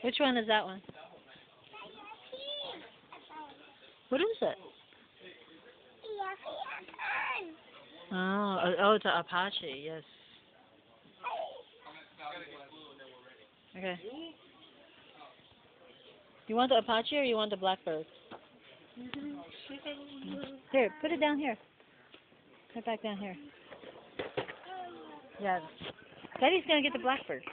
Which one is that one? What is it? Oh, it's an Apache. Yes. Okay. You want the Apache or you want the Blackbird? Here, put it down here. Put it back down here. Yeah. Daddy's gonna get the Blackbird.